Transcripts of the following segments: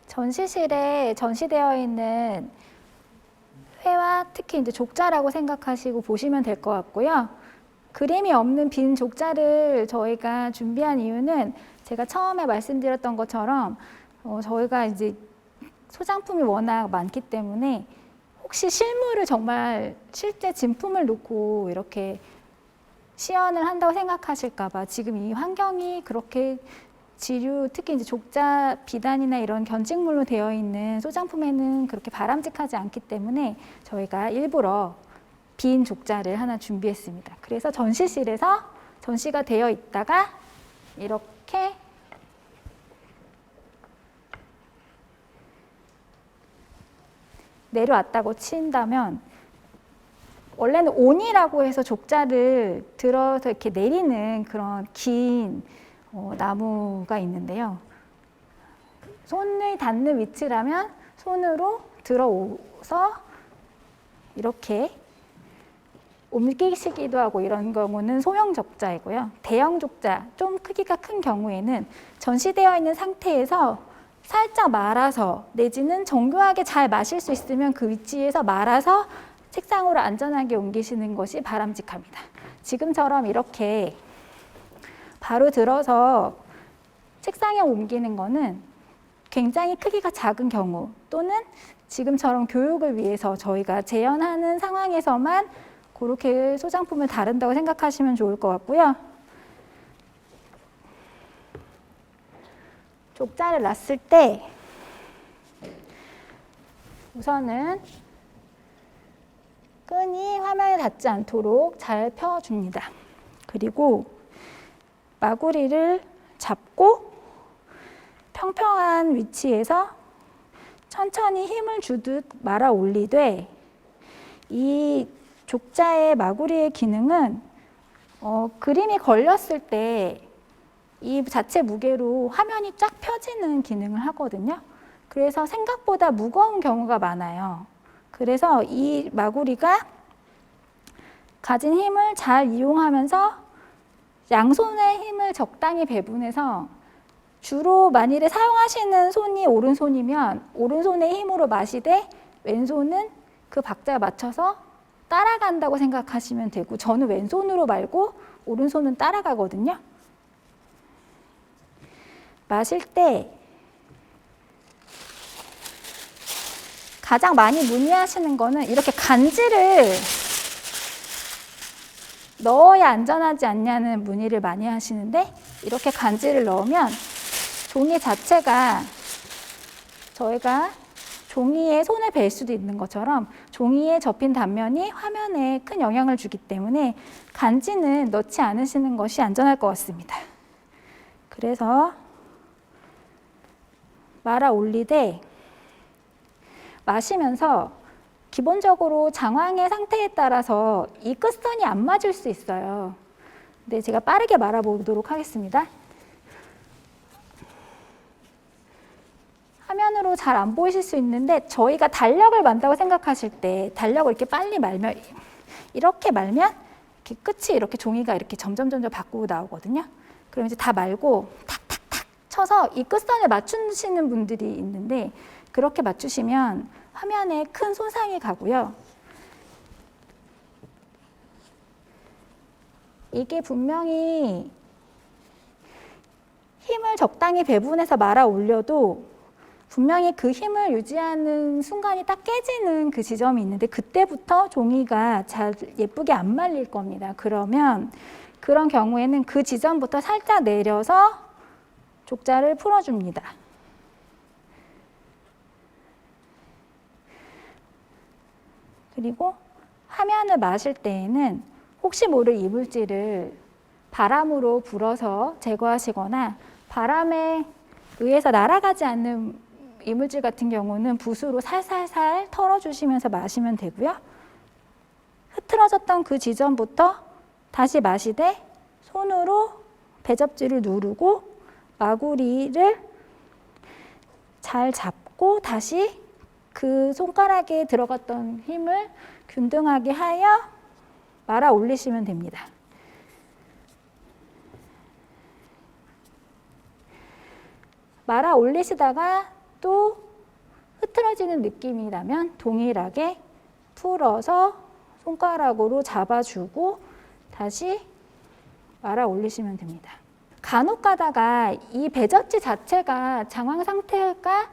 전시실에 전시되어 있는 회와 특히 이제 족자라고 생각하시고 보시면 될 것 같고요. 그림이 없는 빈 족자를 저희가 준비한 이유는 제가 처음에 말씀드렸던 것처럼 저희가 이제 소장품이 워낙 많기 때문에 혹시 실물을 정말 실제 진품을 놓고 이렇게 시연을 한다고 생각하실까봐 지금 이 환경이 그렇게 지류, 특히 이제 족자, 비단이나 이런 견직물로 되어 있는 소장품에는 그렇게 바람직하지 않기 때문에 저희가 일부러 빈 족자를 하나 준비했습니다. 그래서 전시실에서 전시가 되어 있다가 이렇게 내려왔다고 친다면 원래는 온이라고 해서 족자를 들어서 이렇게 내리는 그런 긴 나무가 있는데요. 손을 닿는 위치라면 손으로 들어오서 이렇게 옮기시기도 하고 이런 경우는 소형 족자이고요. 대형 족자, 좀 크기가 큰 경우에는 전시되어 있는 상태에서 살짝 말아서 내지는 정교하게 잘 마실 수 있으면 그 위치에서 말아서 책상으로 안전하게 옮기시는 것이 바람직합니다. 지금처럼 이렇게 바로 들어서 책상에 옮기는 거는 굉장히 크기가 작은 경우 또는 지금처럼 교육을 위해서 저희가 재현하는 상황에서만 그렇게 소장품을 다룬다고 생각하시면 좋을 것 같고요. 족자를 놨을 때 우선은 끈이 화면에 닿지 않도록 잘 펴줍니다. 그리고 마구리를 잡고 평평한 위치에서 천천히 힘을 주듯 말아 올리되 이 족자의 마구리의 기능은 그림이 걸렸을 때 이 자체 무게로 화면이 쫙 펴지는 기능을 하거든요. 그래서 생각보다 무거운 경우가 많아요. 그래서 이 마구리가 가진 힘을 잘 이용하면서 양손의 힘을 적당히 배분해서 주로 만일에 사용하시는 손이 오른손이면 오른손의 힘으로 마시되 왼손은 그 박자에 맞춰서 따라간다고 생각하시면 되고 저는 왼손으로 말고 오른손은 따라가거든요. 마실 때 가장 많이 문의하시는 거는 이렇게 간지를 넣어야 안전하지 않냐는 문의를 많이 하시는데 이렇게 간지를 넣으면 종이 자체가 저희가 종이에 손을 댈 수도 있는 것처럼 종이에 접힌 단면이 화면에 큰 영향을 주기 때문에 간지는 넣지 않으시는 것이 안전할 것 같습니다. 그래서 말아 올리되 마시면서 기본적으로 장황의 상태에 따라서 이 끝선이 안 맞을 수 있어요. 근데 제가 빠르게 말아 보도록 하겠습니다. 화면으로 잘 안 보이실 수 있는데 저희가 달력을 만다고 생각하실 때 달력을 이렇게 빨리 말면 이렇게 말면 이렇게 끝이 이렇게 종이가 이렇게 점점 바꾸고 나오거든요. 그럼 이제 다 말고 탁탁탁 쳐서 이 끝선을 맞추시는 분들이 있는데 그렇게 맞추시면 화면에 큰 손상이 가고요. 이게 분명히 힘을 적당히 배분해서 말아 올려도 분명히 그 힘을 유지하는 순간이 딱 깨지는 그 지점이 있는데 그때부터 종이가 잘 예쁘게 안 말릴 겁니다. 그러면 그런 경우에는 그 지점부터 살짝 내려서 족자를 풀어줍니다. 그리고 화면을 마실 때에는 혹시 모를 이물질을 바람으로 불어서 제거하시거나 바람에 의해서 날아가지 않는 이물질 같은 경우는 붓으로 살살살 털어주시면서 마시면 되고요. 흐트러졌던 그 지점부터 다시 마시되 손으로 배접지를 누르고 마구리를 잘 잡고 다시 그 손가락에 들어갔던 힘을 균등하게 하여 말아 올리시면 됩니다. 말아 올리시다가 또 흐트러지는 느낌이라면 동일하게 풀어서 손가락으로 잡아주고 다시 말아 올리시면 됩니다. 간혹 가다가 이 배젖지 자체가 장황 상태가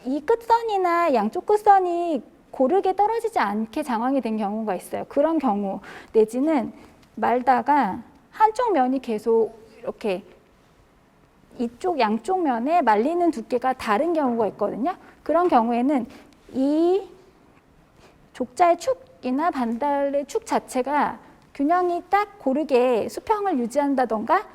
이 끝선이나 양쪽 끝선이 고르게 떨어지지 않게 장황이 된 경우가 있어요. 그런 경우 내지는 말다가 한쪽 면이 계속 이렇게 이쪽 양쪽 면에 말리는 두께가 다른 경우가 있거든요. 그런 경우에는 이 족자의 축이나 반달의 축 자체가 균형이 딱 고르게 수평을 유지한다던가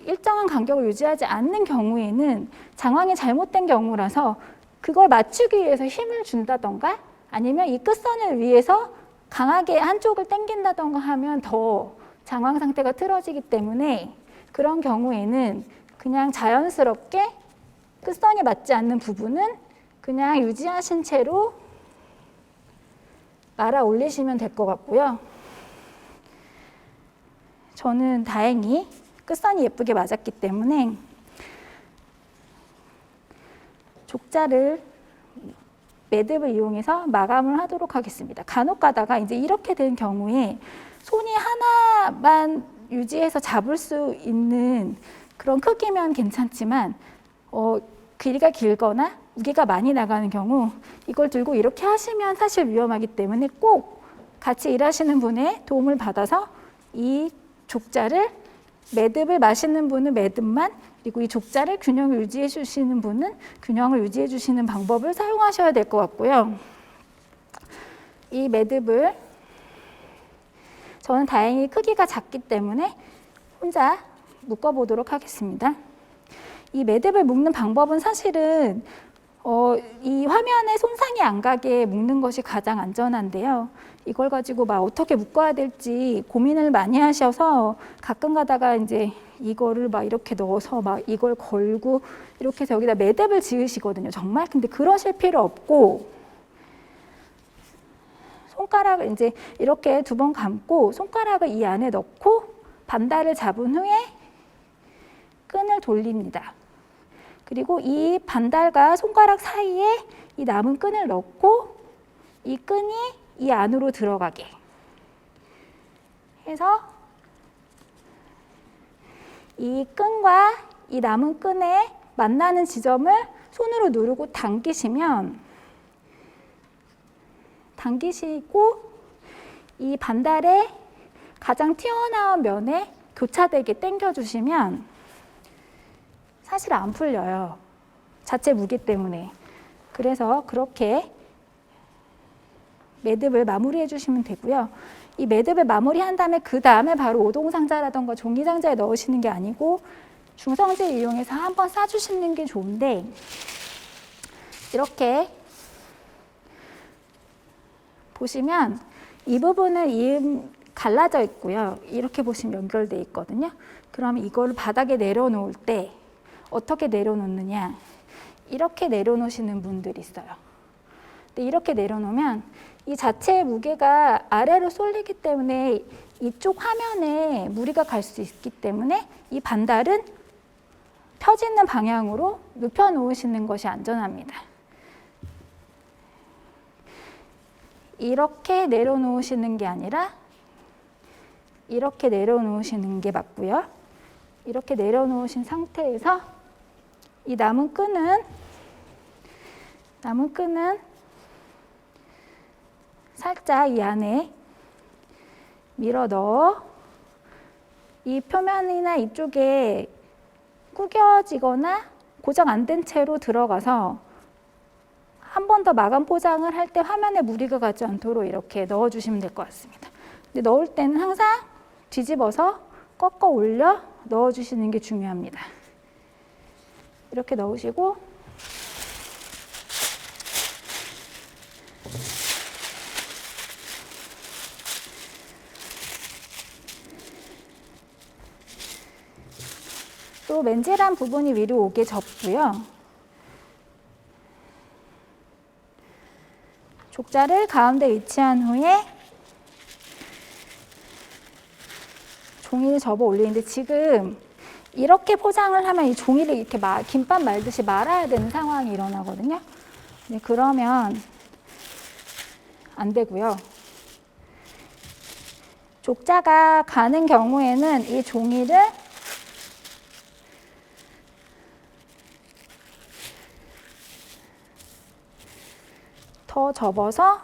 일정한 간격을 유지하지 않는 경우에는 장황이 잘못된 경우라서 그걸 맞추기 위해서 힘을 준다던가 아니면 이 끝선을 위해서 강하게 한쪽을 당긴다던가 하면 더 장황 상태가 틀어지기 때문에 그런 경우에는 그냥 자연스럽게 끝선이 맞지 않는 부분은 그냥 유지하신 채로 말아 올리시면 될 것 같고요. 저는 다행히 끝선이 예쁘게 맞았기 때문에 족자를 매듭을 이용해서 마감을 하도록 하겠습니다. 간혹 가다가 이제 이렇게 된 경우에 손이 하나만 유지해서 잡을 수 있는 그런 크기면 괜찮지만 길이가 길거나 무게가 많이 나가는 경우 이걸 들고 이렇게 하시면 사실 위험하기 때문에 꼭 같이 일하시는 분의 도움을 받아서 이 족자를 매듭을 마시는 분은 매듭만 그리고 이 족자를 균형을 유지해 주시는 분은 균형을 유지해 주시는 방법을 사용하셔야 될 것 같고요. 이 매듭을 저는 다행히 크기가 작기 때문에 혼자 묶어보도록 하겠습니다. 이 매듭을 묶는 방법은 사실은 이 화면에 손상이 안 가게 묶는 것이 가장 안전한데요. 이걸 가지고 막 어떻게 묶어야 될지 고민을 많이 하셔서 가끔 가다가 이제 이거를 막 이렇게 넣어서 막 이걸 걸고 이렇게 해서 여기다 매듭을 지으시거든요. 정말. 근데 그러실 필요 없고 손가락을 이제 이렇게 2번 감고 손가락을 이 안에 넣고 반달을 잡은 후에 끈을 돌립니다. 그리고 이 반달과 손가락 사이에 이 남은 끈을 넣고 이 끈이 이 안으로 들어가게 해서 이 끈과 이 남은 끈에 만나는 지점을 손으로 누르고 당기시고 이 반달의 가장 튀어나온 면에 교차되게 당겨주시면 사실 안 풀려요. 자체 무게 때문에. 그래서 그렇게 매듭을 마무리해 주시면 되고요. 이 매듭을 마무리한 다음에 그 다음에 바로 오동상자라던가 종이상자에 넣으시는 게 아니고 중성질 이용해서 한번 싸주시는 게 좋은데 이렇게 보시면 이 부분은 갈라져 있고요. 이렇게 보시면 연결되어 있거든요. 그러면 이거를 바닥에 내려놓을 때 어떻게 내려놓느냐 이렇게 내려놓으시는 분들이 있어요. 근데 이렇게 내려놓으면 이 자체의 무게가 아래로 쏠리기 때문에 이쪽 화면에 무리가 갈 수 있기 때문에 이 반달은 펴지는 방향으로 눕혀 놓으시는 것이 안전합니다. 이렇게 내려놓으시는 게 아니라 이렇게 내려놓으시는 게 맞고요. 이렇게 내려놓으신 상태에서 이 남은 끈은 살짝 이 안에 밀어 넣어 이 표면이나 이쪽에 구겨지거나 고정 안 된 채로 들어가서 한 번 더 마감 포장을 할 때 화면에 무리가 가지 않도록 이렇게 넣어주시면 될 것 같습니다. 근데 넣을 때는 항상 뒤집어서 꺾어 올려 넣어주시는 게 중요합니다. 이렇게 넣으시고 또 맨질한 부분이 위로 오게 접고요. 족자를 가운데 위치한 후에 종이를 접어 올리는데 지금 이렇게 포장을 하면 이 종이를 이렇게 김밥 말듯이 말아야 되는 상황이 일어나거든요. 네, 그러면 안 되고요. 족자가 가는 경우에는 이 종이를 더 접어서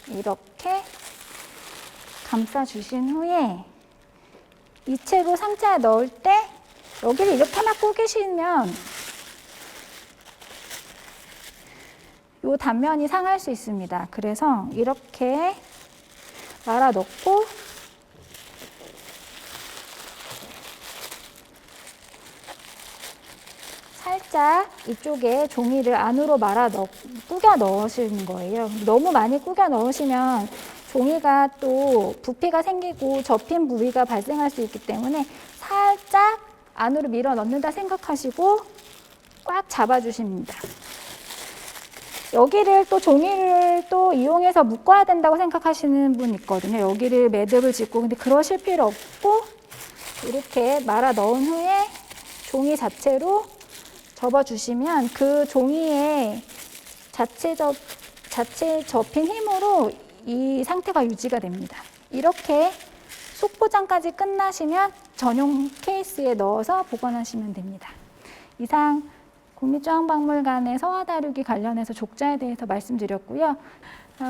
이렇게 감싸 주신 후에 이 채로 상자에 넣을 때 여기를 이렇게만 구기시면 이 단면이 상할 수 있습니다. 그래서 이렇게 말아 넣고 살짝 이쪽에 종이를 안으로 구겨 넣으시는 거예요. 너무 많이 구겨 넣으시면 종이가 또 부피가 생기고 접힌 부위가 발생할 수 있기 때문에 살짝 안으로 밀어 넣는다 생각하시고 꽉 잡아주십니다. 여기를 또 종이를 또 이용해서 묶어야 된다고 생각하시는 분 있거든요. 여기를 매듭을 짓고, 근데 그러실 필요 없고 이렇게 말아 넣은 후에 종이 자체로 접어주시면 그 종이에 자체 접힌 힘으로 이 상태가 유지가 됩니다. 이렇게 속포장까지 끝나시면 전용 케이스에 넣어서 보관하시면 됩니다. 이상 국립중앙박물관의 서화 다루기 관련해서 족자에 대해서 말씀드렸고요.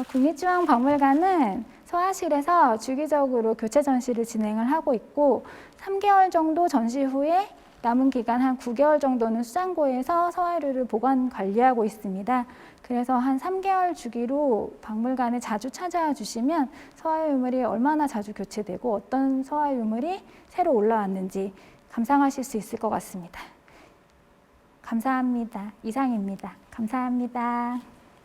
국립중앙박물관은 서화실에서 주기적으로 교체 전시를 진행을 하고 있고 3개월 정도 전시 후에 남은 기간 한 9개월 정도는 수장고에서 서화류를 보관 관리하고 있습니다. 그래서 한 3개월 주기로 박물관에 자주 찾아와 주시면 서화 유물이 얼마나 자주 교체되고 어떤 서화 유물이 새로 올라왔는지 감상하실 수 있을 것 같습니다. 감사합니다. 이상입니다. 감사합니다.